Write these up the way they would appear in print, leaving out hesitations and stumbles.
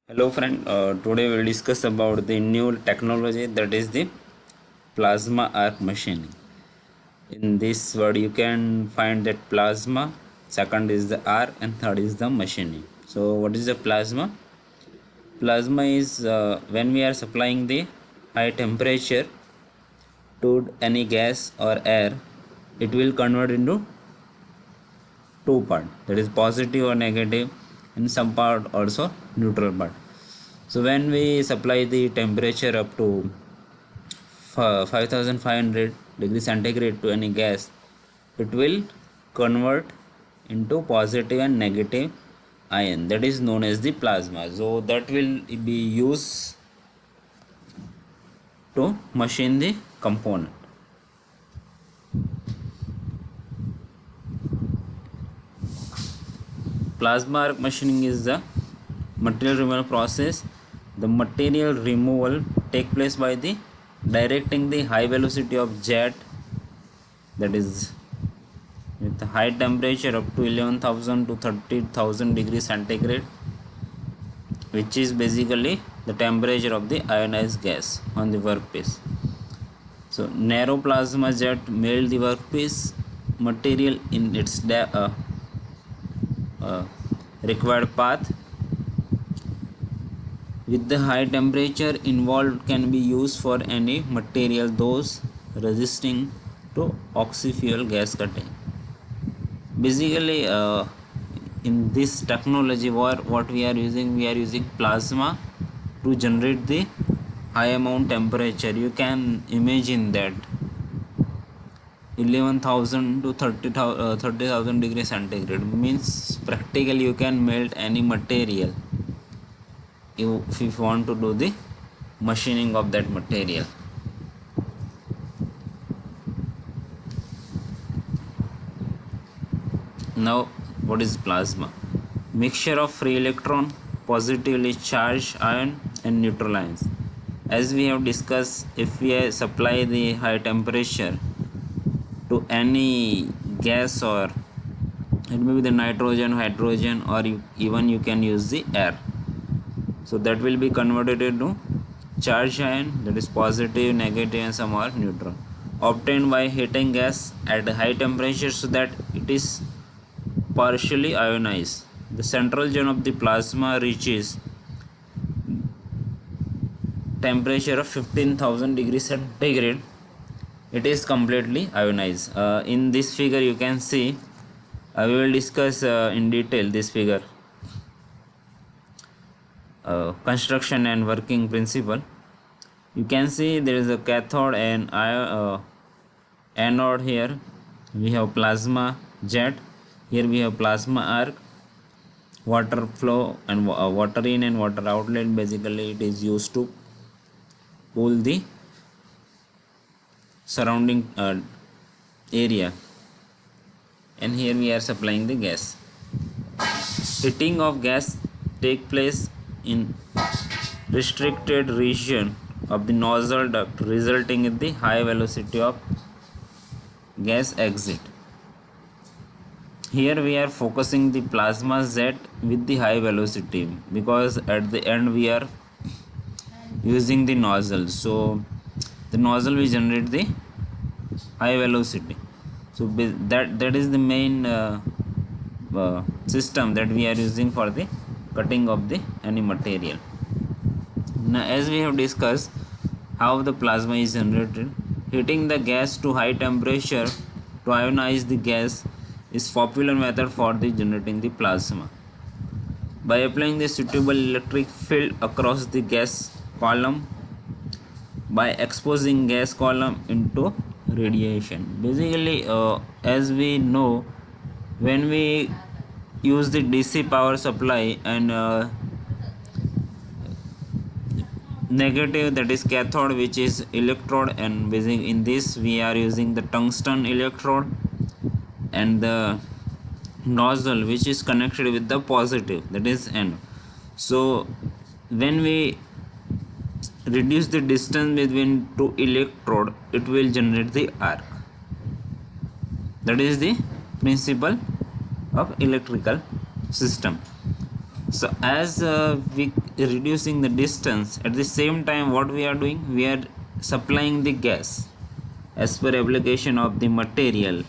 Hello friend, today we'll discuss about the new technology that is the plasma arc machining. In this word you can find that plasma, second is the arc and third is the machining. So what is the plasma? Plasma is when we are supplying the high temperature to any gas or air, it will convert into two part, that is positive or negative, and some part also neutral part. So when we supply the temperature up to 5500 degrees centigrade to any gas, it will convert into positive and negative ion, that is known as the plasma. So that will be used to machine the component. Plasma arc machining is the material removal process. The material removal take place by the directing the high velocity of jet, that is with high temperature up to 11,000 to 30,000 degrees centigrade, which is basically the temperature of the ionized gas on the workpiece. So narrow plasma jet melt the workpiece material in its required path. With the high temperature involved can be used for any material those resisting to oxy-fuel gas cutting. Basically in this technology what we are using plasma to generate the high amount temperature. You can imagine that 11,000 to 30,000 degrees centigrade means practically you can melt any material if you want to do the machining of that material. Now what is plasma? Mixture of free electron, positively charged ion and neutral ions. As we have discussed, if we supply the high temperature to any gas, or it may be the nitrogen, hydrogen, or even you can use the air, so that will be converted into charged ion, that is positive, negative and some are neutral, obtained by heating gas at high temperature so that it is partially ionized. The central zone of the plasma reaches temperature of 15,000 degrees centigrade. It is completely ionized. In this figure you can see, we will discuss in detail this figure, construction and working principle. You can see there is a cathode and anode. Here we have plasma jet, here we have plasma arc, water flow and water in and water outlet. Basically it is used to cool the surrounding area, and here we are supplying the gas. Heating of gas take place in restricted region of the nozzle duct, resulting in the high velocity of gas exit. Here we are focusing the plasma jet with the high velocity because at the end we are using the nozzle, so the nozzle will generate the high velocity. So that is the main system that we are using for the cutting of the any material. Now as we have discussed how the plasma is generated, heating the gas to high temperature to ionize the gas is popular method for the generating the plasma. By applying the suitable electric field across the gas column, by exposing gas column into radiation. Basically as we know, when we use the DC power supply and negative, that is cathode, which is electrode, and basically in this we are using the tungsten electrode, and the nozzle which is connected with the positive, that is N. So when we reduce the distance between two electrode, it will generate the arc. That is the principle of electrical system. So as we reducing the distance, at the same time what we are doing, we are supplying the gas as per application of the material,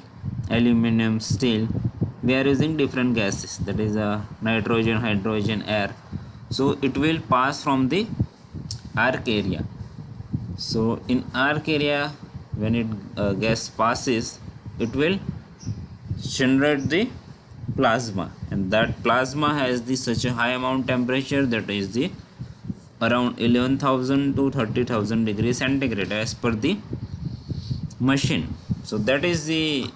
aluminum, steel. We are using different gases, that is nitrogen, hydrogen, air. So it will pass from the arc area. So in arc area, when it gas passes, it will generate the plasma, and that plasma has the such a high amount temperature, that is the around 11,000 to 30,000 degrees centigrade as per the machine. So that is the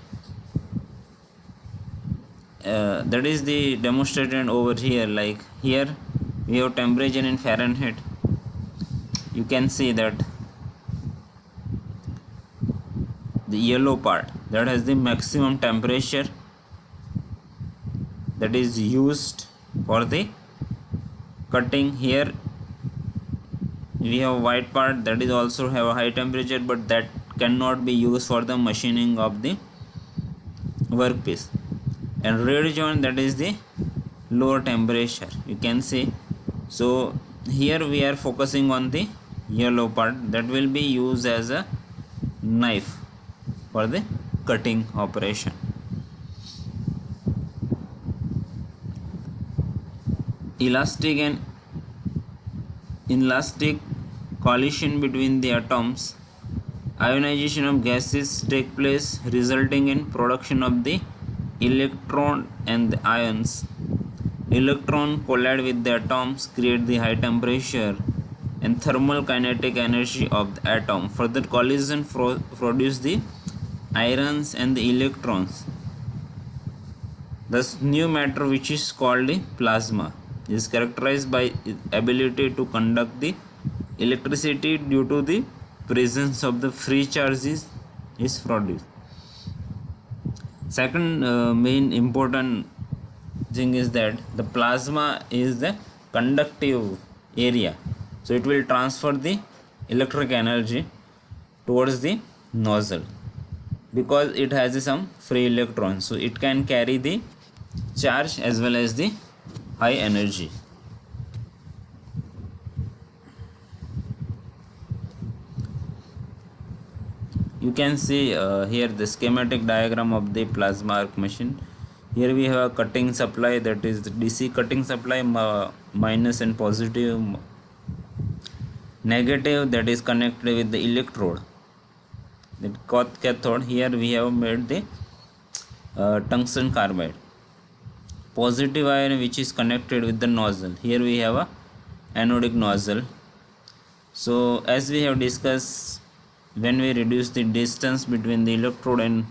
demonstrated over here. Like here we have temperature in Fahrenheit. You can see that the yellow part that has the maximum temperature that is used for the cutting. Here we have white part that is also have a high temperature, but that cannot be used for the machining of the workpiece. And red zone, that is the lower temperature, you can see. So here we are focusing on the yellow part that will be used as a knife for the cutting operation. Elastic and inelastic collision between the atoms. Ionization of gases take place, resulting in production of the electron and the ions. Electron collide with the atoms, create the high temperature and thermal kinetic energy of the atom. Further collision produce the ions and the electrons. Thus new matter, which is called the plasma, is characterized by its ability to conduct the electricity due to the presence of the free charges is produced. Second main important thing is that the plasma is the conductive area, so it will transfer the electric energy towards the nozzle because it has some free electrons, so it can carry the charge as well as the high energy. You can see here the schematic diagram of the plasma arc machine. Here we have a cutting supply, that is the DC cutting supply, minus and positive, negative, that is connected with the electrode, the cathode. Here we have made the tungsten carbide. Positive ion, which is connected with the nozzle. Here we have a anodic nozzle. So as we have discussed, when we reduce the distance between the electrode and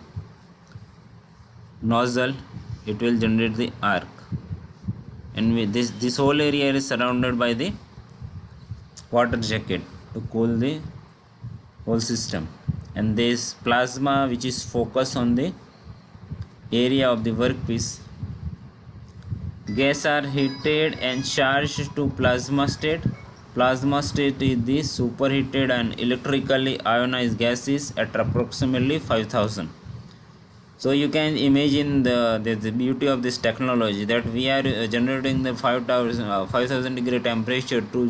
nozzle, it will generate the arc, and this whole area is surrounded by the water jacket to cool the whole system. And this plasma, which is focused on the area of the workpiece, gas are heated and charged to plasma state. Plasma state is the superheated and electrically ionized gases at approximately 5000. So you can imagine the beauty of this technology, that we are generating the 5000 degree temperature to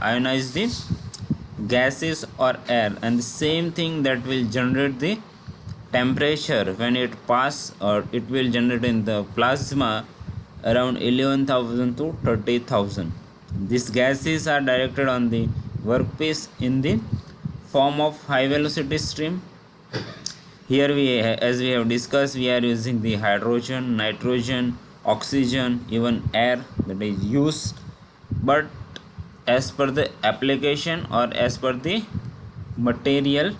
ionize the gases or air, and the same thing that will generate the temperature when it pass, or it will generate in the plasma around 11,000 to 30,000. These gases are directed on the workpiece in the form of high velocity stream. Here as we have discussed, we are using the hydrogen, nitrogen, oxygen, even air that is used, but as per the application or as per the material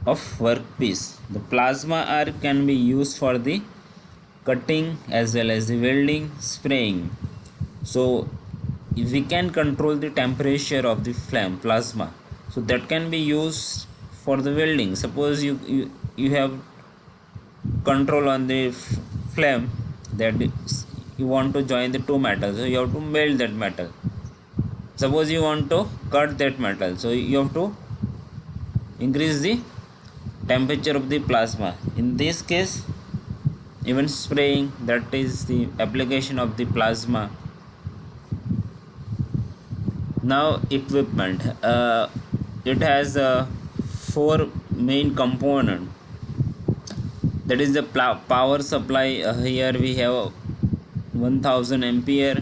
of workpiece. The plasma arc can be used for the cutting as well as the welding, spraying. So if we can control the temperature of the flame plasma, so that can be used for the welding. Suppose you have control on the flame, that you want to join the two metals, so you have to melt that metal. Suppose you want to cut that metal, so you have to increase the temperature of the plasma. In this case, even spraying, that is the application of the plasma. Now equipment, it has four main component, that is the power supply. Here we have 1000 ampere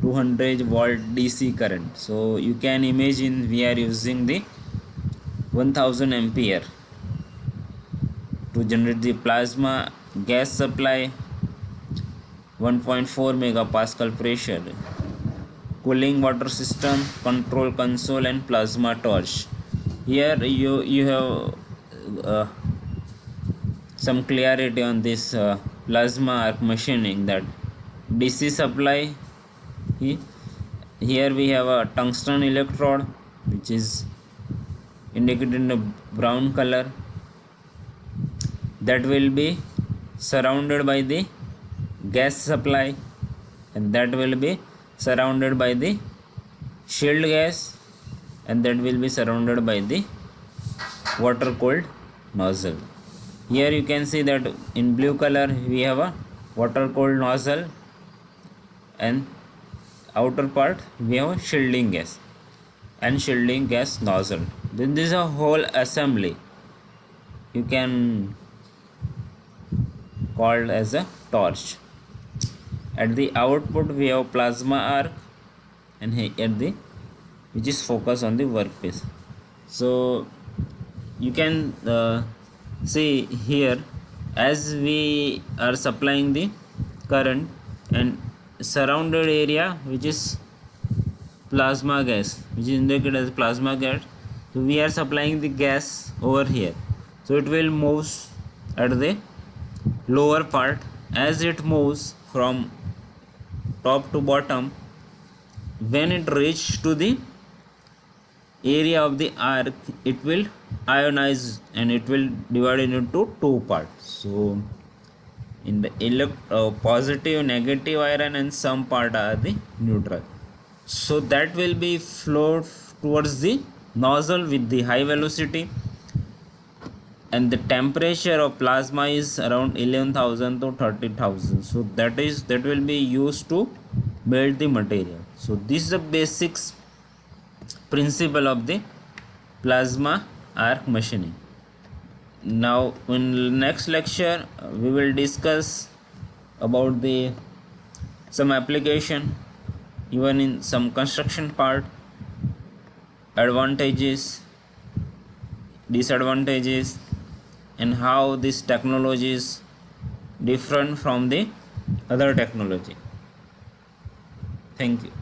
200 volt DC current. So you can imagine we are using the 1000 ampere to generate the plasma. Gas supply 1.4 megapascal pressure. Cooling water system, control console and plasma torch. Here you have some clarity on this plasma arc machining, that DC supply. Here we have a tungsten electrode which is indicated in the brown color, that will be surrounded by the gas supply, and that will be surrounded by the shield gas, and that will be surrounded by the water cooled nozzle. Here you can see that in blue color we have a water cooled nozzle, and outer part we have a shielding gas and shielding gas nozzle. Then this is a whole assembly you can called as a torch. At the output we have plasma arc, and here at the which is focused on the workpiece. So you can see here, as we are supplying the current and surrounded area which is plasma gas, which is indicated as plasma gas, so we are supplying the gas over here. So it will moves at the lower part. As it moves from top to bottom, when it reaches to the area of the arc, it will ionize and it will divide it into two parts. So in the positive, negative iron, and some part are the neutral. So that will be flowed towards the nozzle with the high velocity, and the temperature of plasma is around 11,000 to 30,000. So that will be used to melt the material. So this is the basics principle of the plasma arc machining. Now in next lecture we will discuss about the some application, even in some construction part, advantages, disadvantages, and how this technology is different from the other technology. Thank you.